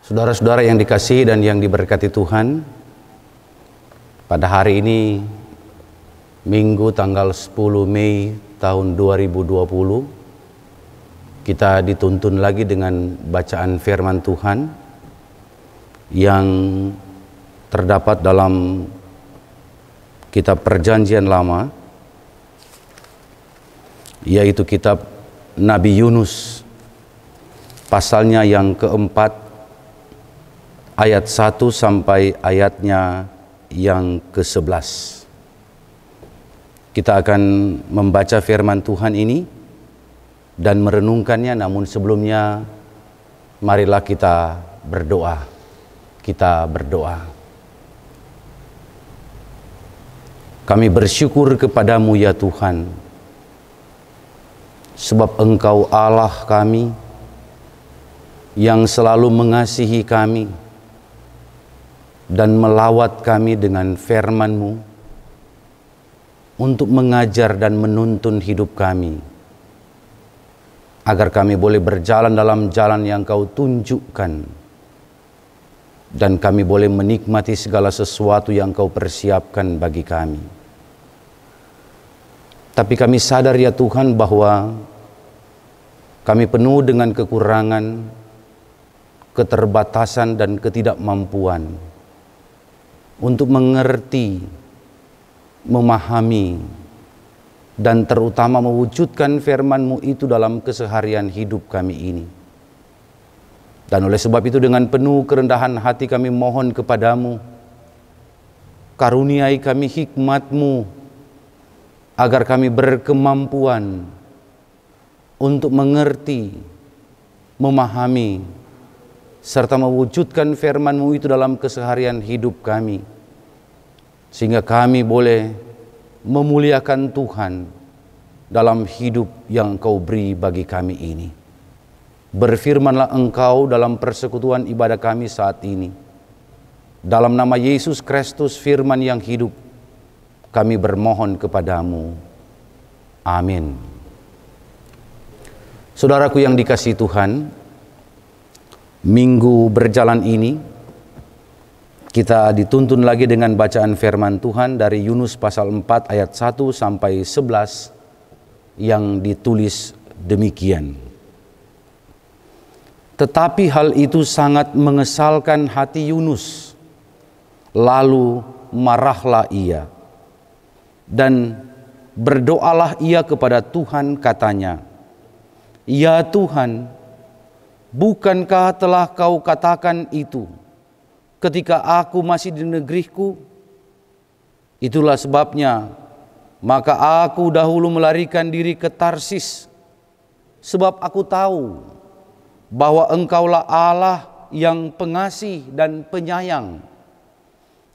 Saudara-saudara yang dikasihi dan yang diberkati Tuhan, pada hari ini Minggu tanggal 10 Mei tahun 2020, kita dituntun lagi dengan bacaan firman Tuhan yang terdapat dalam kitab Perjanjian Lama, yaitu kitab Nabi Yunus, pasalnya yang keempat, ayat 1 sampai ayatnya yang ke-11. Kita akan membaca firman Tuhan ini dan merenungkannya, namun sebelumnya marilah kita berdoa. Kita berdoa. Kami bersyukur kepadamu ya Tuhan, sebab Engkau Allah kami yang selalu mengasihi kami dan melawat kami dengan firman-Mu untuk mengajar dan menuntun hidup kami, agar kami boleh berjalan dalam jalan yang Kau tunjukkan, dan kami boleh menikmati segala sesuatu yang Kau persiapkan bagi kami. Tapi kami sadar ya Tuhan bahwa kami penuh dengan kekurangan, keterbatasan dan ketidakmampuan untuk mengerti, memahami, dan terutama mewujudkan firman-Mu itu dalam keseharian hidup kami ini. Dan oleh sebab itu dengan penuh kerendahan hati kami mohon kepadamu, karuniai kami hikmat-Mu, agar kami berkemampuan untuk mengerti, memahami, serta mewujudkan firman-Mu itu dalam keseharian hidup kami, sehingga kami boleh memuliakan Tuhan dalam hidup yang Kau beri bagi kami ini. Berfirmanlah Engkau dalam persekutuan ibadah kami saat ini. Dalam nama Yesus Kristus, firman yang hidup, kami bermohon kepadamu. Amin. Saudaraku yang dikasihi Tuhan, minggu berjalan ini kita dituntun lagi dengan bacaan firman Tuhan dari Yunus pasal 4 ayat 1 sampai 11 yang ditulis demikian. Tetapi hal itu sangat mengesalkan hati Yunus, lalu marahlah ia, dan berdoalah ia kepada Tuhan, katanya, "Ya Tuhan, bukankah telah Kau katakan itu ketika aku masih di negeriku? Itulah sebabnya maka aku dahulu melarikan diri ke Tarsis, sebab aku tahu bahwa Engkaulah Allah yang pengasih dan penyayang,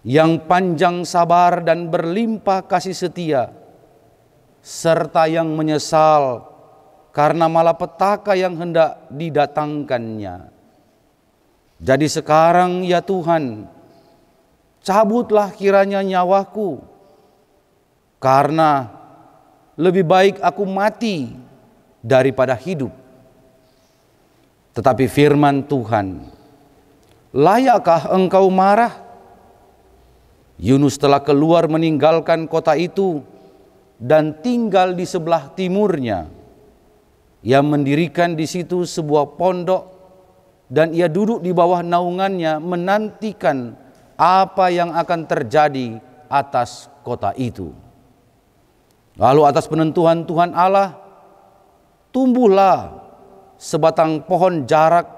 yang panjang sabar dan berlimpah kasih setia, serta yang menyesal karena malapetaka yang hendak didatangkannya. Jadi sekarang ya Tuhan, cabutlah kiranya nyawaku, karena lebih baik aku mati daripada hidup." Tetapi firman Tuhan, "Layakkah engkau marah? Yunus telah keluar meninggalkan kota itu dan tinggal di sebelah timurnya. Ia mendirikan di situ sebuah pondok dan ia duduk di bawah naungannya menantikan apa yang akan terjadi atas kota itu. Lalu atas penentuan Tuhan Allah, tumbuhlah sebatang pohon jarak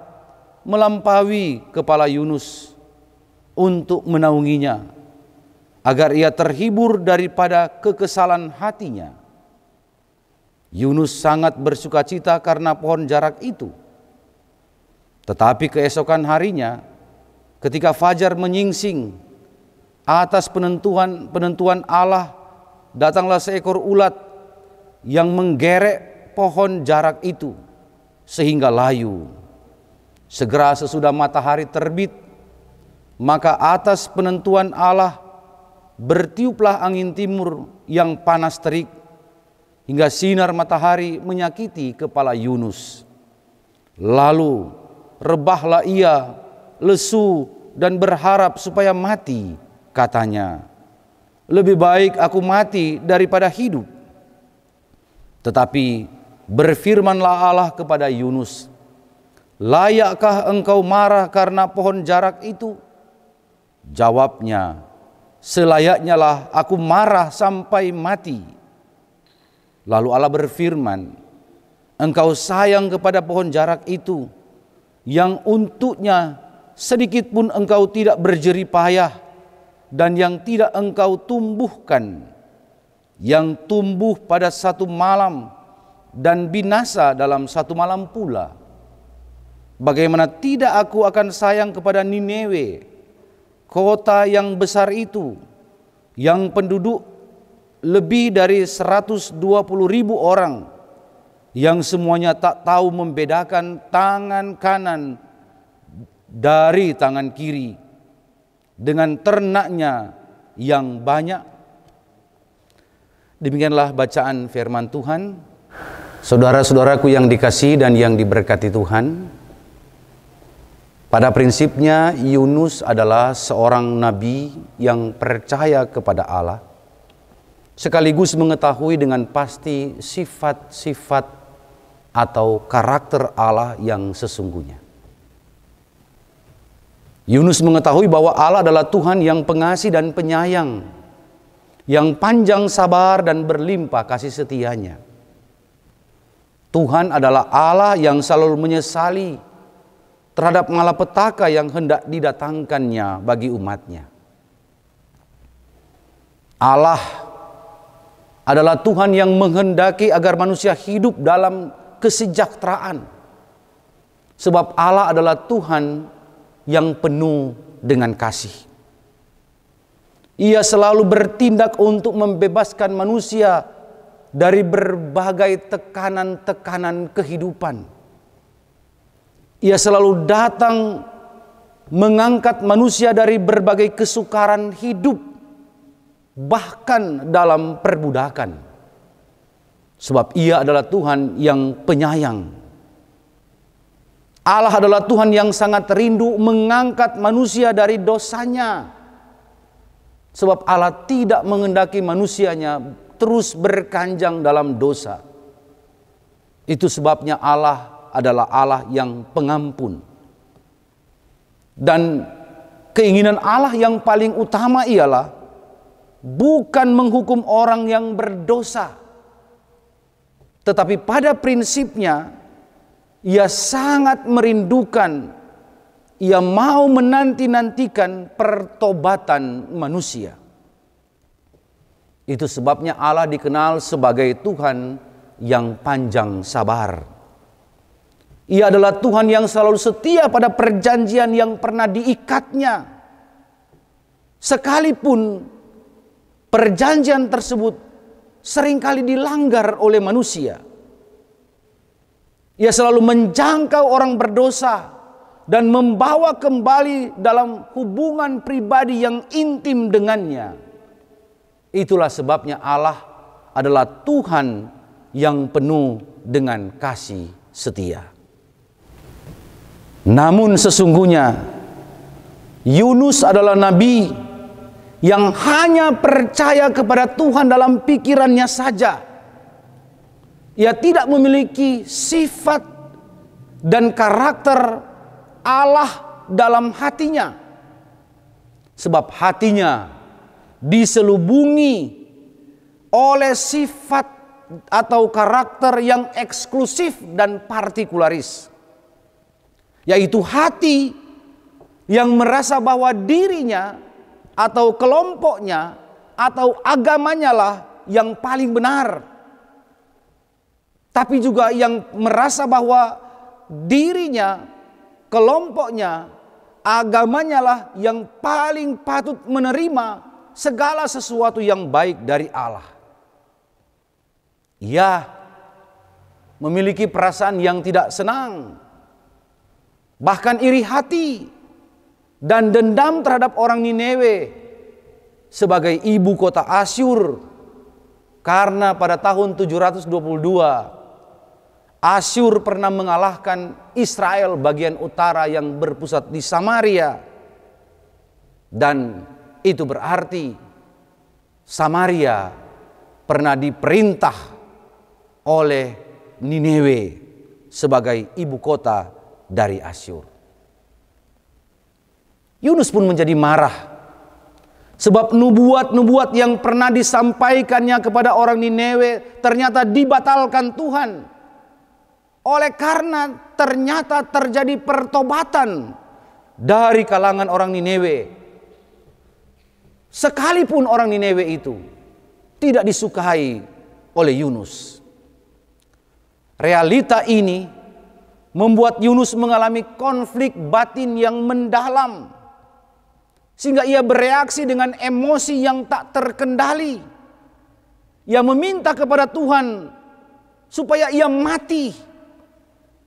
melampaui kepala Yunus untuk menaunginya, agar ia terhibur daripada kekesalan hatinya. Yunus sangat bersukacita karena pohon jarak itu. Tetapi keesokan harinya, ketika fajar menyingsing, atas penentuan Allah, datanglah seekor ulat yang menggerek pohon jarak itu sehingga layu. Segera sesudah matahari terbit, maka atas penentuan Allah bertiuplah angin timur yang panas terik, hingga sinar matahari menyakiti kepala Yunus. Lalu rebahlah ia lesu, dan berharap supaya mati. Katanya, lebih baik aku mati daripada hidup. Tetapi berfirmanlah Allah kepada Yunus, layakkah engkau marah karena pohon jarak itu? Jawabnya, selayaknya lah aku marah sampai mati. Lalu Allah berfirman, engkau sayang kepada pohon jarak itu, yang untuknya sedikit pun engkau tidak berjerih payah, dan yang tidak engkau tumbuhkan, yang tumbuh pada satu malam dan binasa dalam satu malam pula. Bagaimana tidak aku akan sayang kepada Nineve, kota yang besar itu, yang penduduk lebih dari 120.000 orang, yang semuanya tak tahu membedakan tangan kanan dari tangan kiri, dengan ternaknya yang banyak. Demikianlah bacaan firman Tuhan. Saudara-saudaraku yang dikasihi dan yang diberkati Tuhan, pada prinsipnya Yunus adalah seorang nabi yang percaya kepada Allah, sekaligus mengetahui dengan pasti sifat-sifat atau karakter Allah yang sesungguhnya. Yunus mengetahui bahwa Allah adalah Tuhan yang pengasih dan penyayang, yang panjang sabar dan berlimpah kasih setianya. Tuhan adalah Allah yang selalu menyesali terhadap malapetaka yang hendak didatangkannya bagi umatnya. Allah adalah Tuhan yang menghendaki agar manusia hidup dalam kesejahteraan. Sebab Allah adalah Tuhan yang penuh dengan kasih. Ia selalu bertindak untuk membebaskan manusia dari berbagai tekanan-tekanan kehidupan. Ia selalu datang mengangkat manusia dari berbagai kesukaran hidup, bahkan dalam perbudakan. Sebab Ia adalah Tuhan yang penyayang. Allah adalah Tuhan yang sangat rindu mengangkat manusia dari dosanya. Sebab Allah tidak menghendaki manusianya terus berkanjang dalam dosa. Itu sebabnya Allah adalah Allah yang pengampun. Dan keinginan Allah yang paling utama ialah bukan menghukum orang yang berdosa, tetapi pada prinsipnya Ia sangat merindukan, Ia mau menanti-nantikan pertobatan manusia. Itu sebabnya Allah dikenal sebagai Tuhan yang panjang sabar. Ia adalah Tuhan yang selalu setia pada perjanjian yang pernah diikatnya. Sekalipun perjanjian tersebut seringkali dilanggar oleh manusia. Ia selalu menjangkau orang berdosa dan membawa kembali dalam hubungan pribadi yang intim dengannya. Itulah sebabnya Allah adalah Tuhan yang penuh dengan kasih setia. Namun sesungguhnya Yunus adalah nabi yang hanya percaya kepada Tuhan dalam pikirannya saja. Ia tidak memiliki sifat dan karakter Allah dalam hatinya. Sebab hatinya diselubungi oleh sifat atau karakter yang eksklusif dan partikularis. Yaitu hati yang merasa bahwa dirinya atau kelompoknya atau agamanya lah yang paling benar. Tapi juga yang merasa bahwa dirinya, kelompoknya, agamanya lah yang paling patut menerima segala sesuatu yang baik dari Allah. Ia memiliki perasaan yang tidak senang, bahkan iri hati dan dendam terhadap orang Nineve sebagai ibu kota Asyur, karena pada tahun 722 Asyur pernah mengalahkan Israel bagian utara yang berpusat di Samaria. Dan itu berarti Samaria pernah diperintah oleh Niniwe sebagai ibu kota dari Asyur. Yunus pun menjadi marah. Sebab nubuat-nubuat yang pernah disampaikannya kepada orang Niniwe ternyata dibatalkan Tuhan. Oleh karena ternyata terjadi pertobatan dari kalangan orang Niniwe. Sekalipun orang Niniwe itu tidak disukai oleh Yunus. Realita ini membuat Yunus mengalami konflik batin yang mendalam. Sehingga ia bereaksi dengan emosi yang tak terkendali. Ia meminta kepada Tuhan supaya ia mati.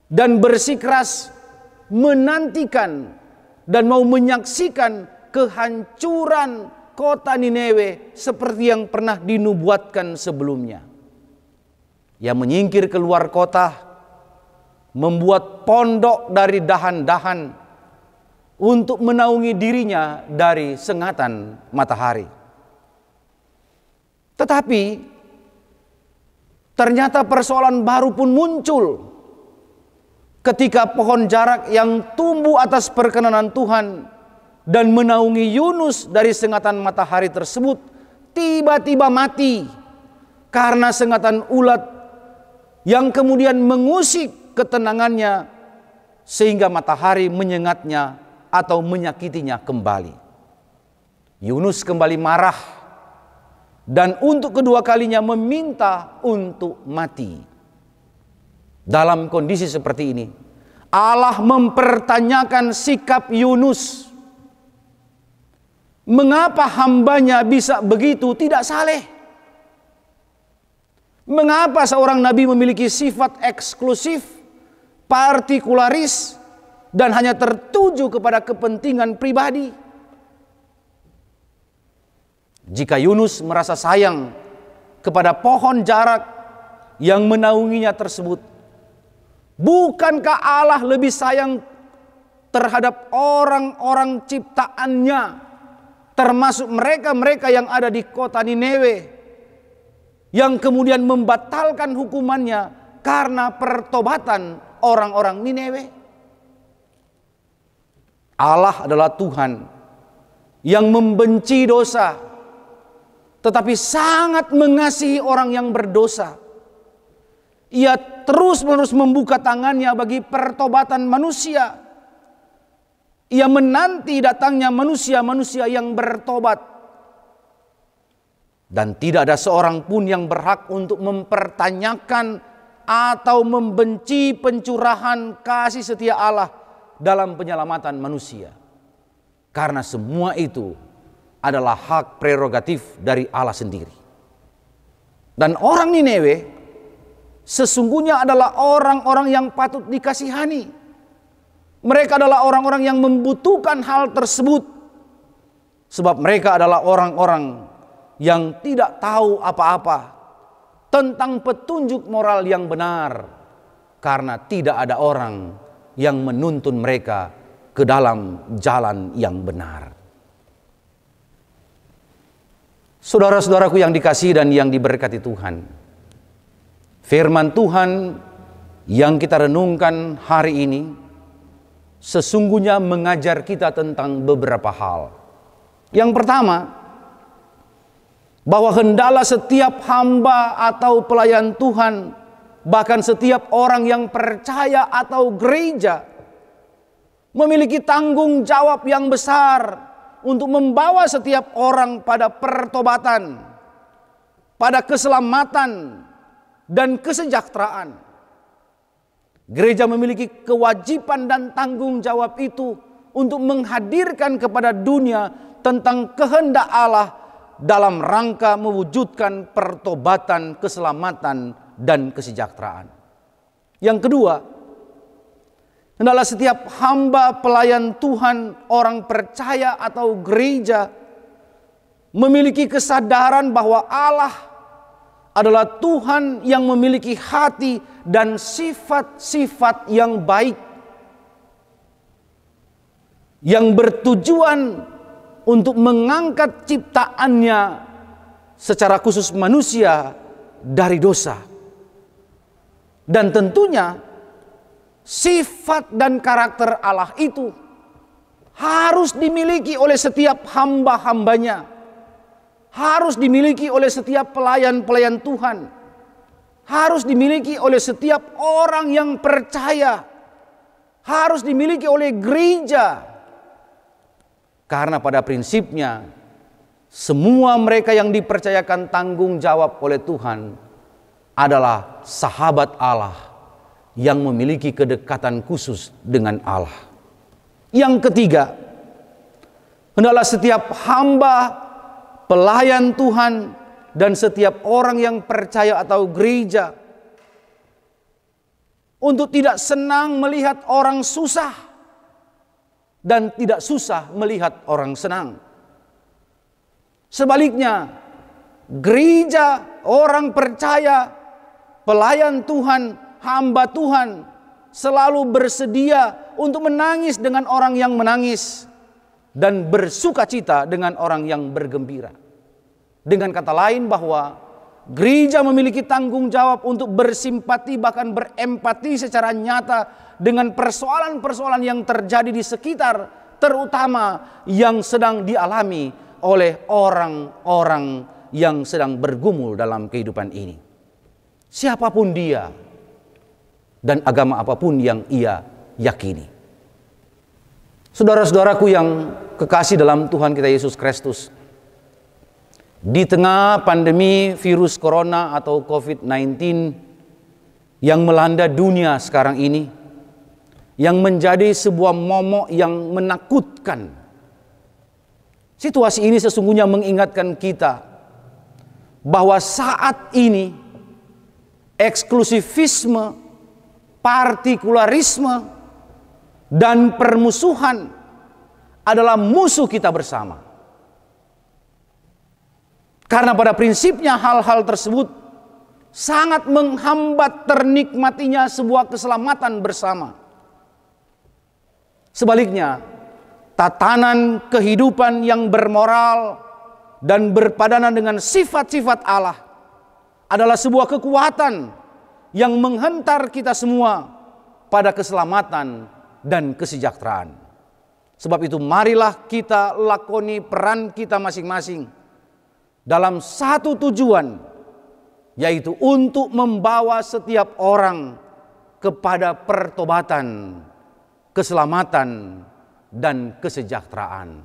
Dan bersikeras menantikan dan mau menyaksikan kehancuran kota Niniwe seperti yang pernah dinubuatkan sebelumnya. Ia menyingkir keluar kota, membuat pondok dari dahan-dahan untuk menaungi dirinya dari sengatan matahari. Tetapi ternyata persoalan baru pun muncul ketika pohon jarak yang tumbuh atas perkenanan Tuhan dan menaungi Yunus dari sengatan matahari tersebut tiba-tiba mati karena sengatan ulat yang kemudian mengusik ketenangannya sehingga matahari menyengatnya atau menyakitinya kembali. Yunus kembali marah dan untuk kedua kalinya meminta untuk mati. Dalam kondisi seperti ini, Allah mempertanyakan sikap Yunus. Mengapa hambanya bisa begitu tidak saleh? Mengapa seorang nabi memiliki sifat eksklusif, partikularis, dan hanya tertuju kepada kepentingan pribadi? Jika Yunus merasa sayang kepada pohon jarak yang menaunginya tersebut, bukankah Allah lebih sayang terhadap orang-orang ciptaannya, termasuk mereka-mereka yang ada di kota Niniwe, yang kemudian membatalkan hukumannya karena pertobatan orang-orang Niniwe? Allah adalah Tuhan yang membenci dosa, tetapi sangat mengasihi orang yang berdosa. Ia terus-menerus membuka tangannya bagi pertobatan manusia. Ia menanti datangnya manusia-manusia yang bertobat. Dan tidak ada seorang pun yang berhak untuk mempertanyakan atau membenci pencurahan kasih setia Allah dalam penyelamatan manusia. Karena semua itu adalah hak prerogatif dari Allah sendiri. Dan orang Niniwe sesungguhnya adalah orang-orang yang patut dikasihani. Mereka adalah orang-orang yang membutuhkan hal tersebut. Sebab mereka adalah orang-orang yang tidak tahu apa-apa tentang petunjuk moral yang benar. Karena tidak ada orang yang menuntun mereka ke dalam jalan yang benar. Saudara-saudaraku yang dikasihi dan yang diberkati Tuhan, firman Tuhan yang kita renungkan hari ini sesungguhnya mengajar kita tentang beberapa hal. Yang pertama, bahwa hendaklah setiap hamba atau pelayan Tuhan, bahkan setiap orang yang percaya atau gereja, memiliki tanggung jawab yang besar untuk membawa setiap orang pada pertobatan, pada keselamatan dan kesejahteraan. Gereja memiliki kewajiban dan tanggung jawab itu untuk menghadirkan kepada dunia tentang kehendak Allah dalam rangka mewujudkan pertobatan, keselamatan, dan kesejahteraan. Yang kedua, hendaklah setiap hamba pelayan Tuhan, orang percaya atau gereja, memiliki kesadaran bahwa Allah adalah Tuhan yang memiliki hati dan sifat-sifat yang baik, yang bertujuan untuk mengangkat ciptaannya secara khusus manusia dari dosa. Dan tentunya sifat dan karakter Allah itu harus dimiliki oleh setiap hamba-hambanya, harus dimiliki oleh setiap pelayan-pelayan Tuhan, harus dimiliki oleh setiap orang yang percaya, harus dimiliki oleh gereja. Karena pada prinsipnya semua mereka yang dipercayakan tanggung jawab oleh Tuhan adalah sahabat Allah yang memiliki kedekatan khusus dengan Allah. Yang ketiga, hendaklah setiap hamba, pelayan Tuhan, dan setiap orang yang percaya atau gereja untuk tidak senang melihat orang susah dan tidak susah melihat orang senang. Sebaliknya, gereja, orang percaya, pelayan Tuhan, hamba Tuhan selalu bersedia untuk menangis dengan orang yang menangis dan bersukacita dengan orang yang bergembira. Dengan kata lain bahwa gereja memiliki tanggung jawab untuk bersimpati bahkan berempati secara nyata dengan persoalan-persoalan yang terjadi di sekitar, terutama yang sedang dialami oleh orang-orang yang sedang bergumul dalam kehidupan ini. Siapapun dia dan agama apapun yang ia yakini. Saudara-saudaraku yang kekasih dalam Tuhan kita Yesus Kristus, di tengah pandemi virus corona atau COVID-19 yang melanda dunia sekarang ini, yang menjadi sebuah momok yang menakutkan, situasi ini sesungguhnya mengingatkan kita bahwa saat ini eksklusivisme, partikularisme, dan permusuhan adalah musuh kita bersama. Karena pada prinsipnya hal-hal tersebut sangat menghambat ternikmatinya sebuah keselamatan bersama. Sebaliknya, tatanan kehidupan yang bermoral dan berpadanan dengan sifat-sifat Allah adalah sebuah kekuatan yang menghentar kita semua pada keselamatan dan kesejahteraan. Sebab itu marilah kita lakoni peran kita masing-masing dalam satu tujuan, yaitu untuk membawa setiap orang kepada pertobatan, keselamatan, dan kesejahteraan.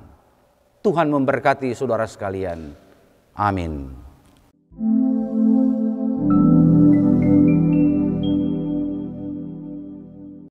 Tuhan memberkati saudara sekalian. Amin.